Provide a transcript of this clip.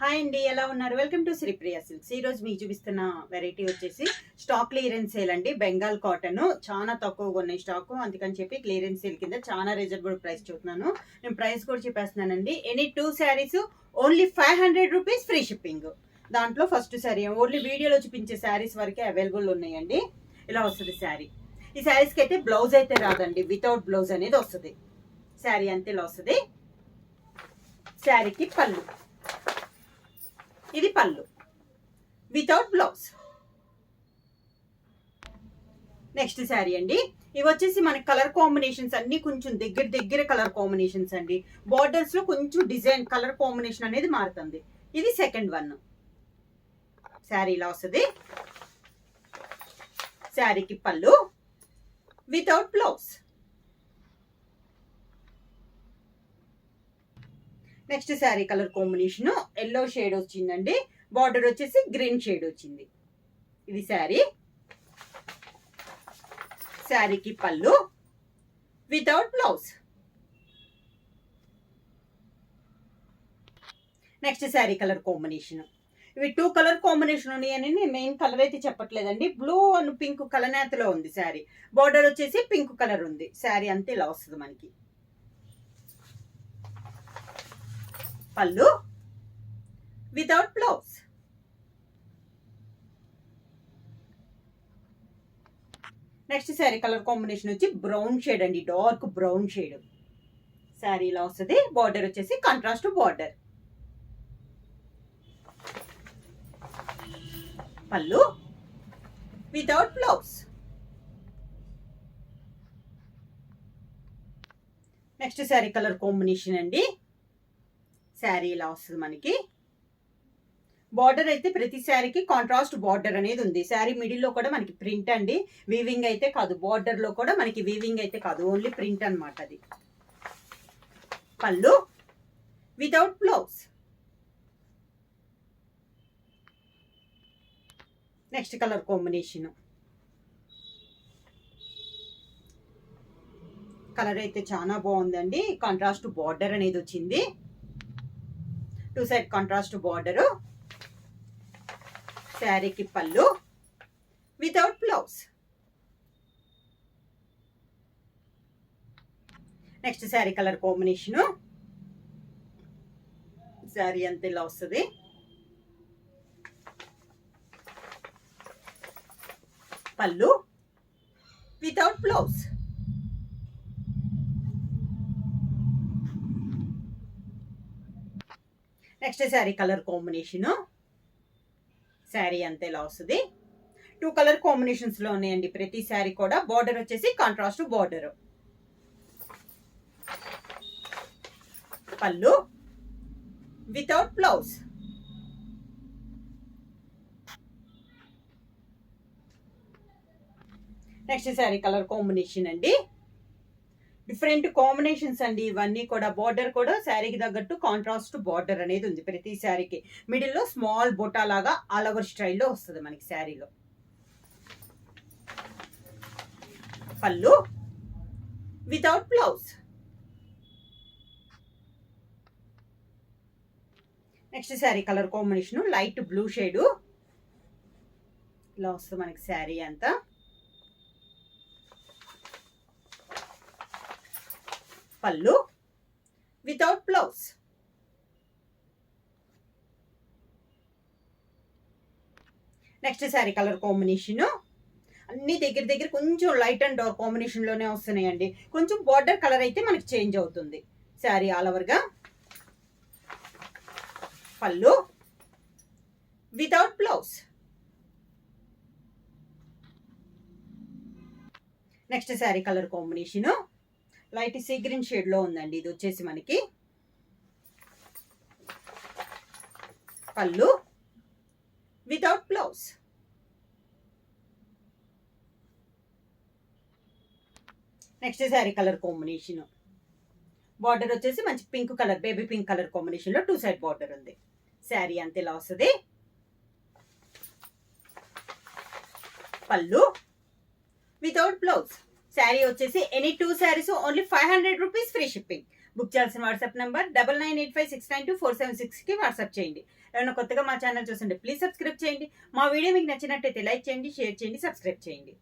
Hi అండి, ఎలా ఉన్నారు? Welcome to Sripriya silks. ఈ రోజు మీకు చూపిస్తున్న వెరైటీ వచ్చేసి స్టాక్ క్లియరెన్స్ సేల్ అండి. బెంగాల్ కాటన్ చాలా తక్కువగా ఉన్నాయి స్టాక్, అందుకని చెప్పి క్లియరెన్స్ సేల్ కింద చాలా రీజనబుల్ ప్రైస్ చూస్తున్నాను. నేను ప్రైస్ కూడా చెప్పేస్తున్నానండి. Any 2 saris only 500 rupees free shipping. దాంట్లో ఫస్ట్ శారీ ఓన్లీ వీడియోలో చూపించే శారీస్ వరకే అవైలబుల్ ఉన్నాయండి. ఇలా వస్తుంది శారీ. ఈ శారీస్కి అయితే బ్లౌజ్ అయితే రాదండి, వితౌట్ బ్లౌజ్ అనేది వస్తుంది. శారీ అంతే ఇలా వస్తుంది. శారీకి పళ్ళు, ఇది పళ్ళు వితౌట్ బ్లౌజ్. నెక్స్ట్ శారీ అండి. ఇవి వచ్చేసి మనకి కలర్ కాంబినేషన్స్ అన్ని కొంచెం దగ్గర కలర్ కాంబినేషన్స్ అండి. బార్డర్స్ లో కొంచెం డిజైన్ కలర్ కాంబినేషన్ అనేది మారుతుంది. ఇది సెకండ్ వన్. శారీ ఇలా వస్తుంది. శారీకి పళ్ళు without blouse. Next sari colour combination yellow shade వచ్చిందండి. బార్డర్ వచ్చేసి గ్రీన్ షేడ్ వచ్చింది. ఇది శారీ. శారీకి పళ్ళు without blouse. Next sari colour combination. ఇవి 2 కలర్ కాంబినేషన్ ఉన్నాయని నేను మెయిన్ కలర్ అయితే చెప్పట్లేదండి. బ్లూ అండ్ పింక్ కలనేతలో ఉంది శారీ. బార్డర్ వచ్చేసి పింక్ కలర్ ఉంది. శారీ అంతే ఇలా వస్తుంది మనకి. పళ్ళు without blouse. Next sari colour combination వచ్చి బ్రౌన్ షేడ్ అండి, డార్క్ బ్రౌన్ షేడ్. శారీ ఇలా వస్తుంది. బార్డర్ వచ్చేసి కాంట్రాస్ట్ బార్డర్. పళ్ళు without blouse. Next sari colour combination అండి. శారీ ఇలా వస్తుంది మనకి. బార్డర్ అయితే ప్రతి శారీకి కాంట్రాస్ట్ బార్డర్ అనేది ఉంది. శారీ మిడిల్ లో కూడా మనకి ప్రింట్ అండి, వీవింగ్ అయితే కాదు. బార్డర్ లో కూడా మనకి వీవింగ్ అయితే కాదు, ఓన్లీ ప్రింట్ అన్నమాట అది. పళ్ళు without blouse. Next colour combination. Colour అయితే చాలా బాగుందండి. కాంట్రాస్ట్ బార్డర్ అనేది వచ్చింది. 2 సైడ్ కాంట్రాస్ట్ బార్డర్. శారీకి పళ్ళు without blouse. Next sari colour combination. Sari అంతా ఇలా వస్తుంది. పళ్ళు without blouse. Next sari colour combination. Sari అంతే ఇలా వస్తుంది. 2 కలర్ కాంబినేషన్స్ లో ఉన్నాయండి ప్రతి శారీ కూడా. బార్డర్ వచ్చేసి కాంట్రాస్ట్ బార్డర్. పళ్ళు without blouse. Next sari colour combination అండి. డిఫరెంట్ కాంబినేషన్స్ అండి ఇవన్నీ కూడా. బార్డర్ కూడా శారీకి తగ్గట్టు కాంట్రాస్ట్ బార్డర్ అనేది ఉంది ప్రతి శారీకి. మిడిల్ లో స్మాల్ బొటా లాగా ఆల్ ఓవర్ స్టైల్లో వస్తుంది మనకి శారీలో. పళ్ళు without blouse. Next sari colour combination light blue shade. ఇలా వస్తుంది మనకి శారీ అంతా. పళ్ళు without blouse. Next sari colour combination అన్ని దగ్గర కొంచెం లైట్ అండ్ డార్క్ కాంబినేషన్ లోనే వస్తున్నాయండి. కొంచెం బార్డర్ కలర్ అయితే మనకి చేంజ్ అవుతుంది శారీ ఆల్ ఓవర్ గా. పళ్ళు without blouse. Next sari colour combination light sea green shade లో ఉందండి. ఇది వచ్చేసి మనకి పళ్ళు without blouse. Next sari colour combination. Border వచ్చేసి మంచి pink colour, baby pink colour combination లో 2 సైడ్ బార్డర్ ఉంది. శారీ అంతే ఇలా వస్తుంది. పళ్ళు వితౌట్ బ్లౌజ్. శారీ వచ్చేసి any 2 saris only 500 rupees free shipping. Book చేయాల్సిన వాట్సాప్ నంబర్ 9985692476 కి వాట్సాప్ చేయండి. ఏమైనా కొత్తగా మా ఛానల్ చూస్తుంటే ప్లీజ్ సబ్స్క్రైబ్ చేయండి. మా వీడియో మీకు నచ్చినట్టయితే లైక్ చేయండి, షేర్ చేయండి, సబ్స్క్రైబ్ చేయండి.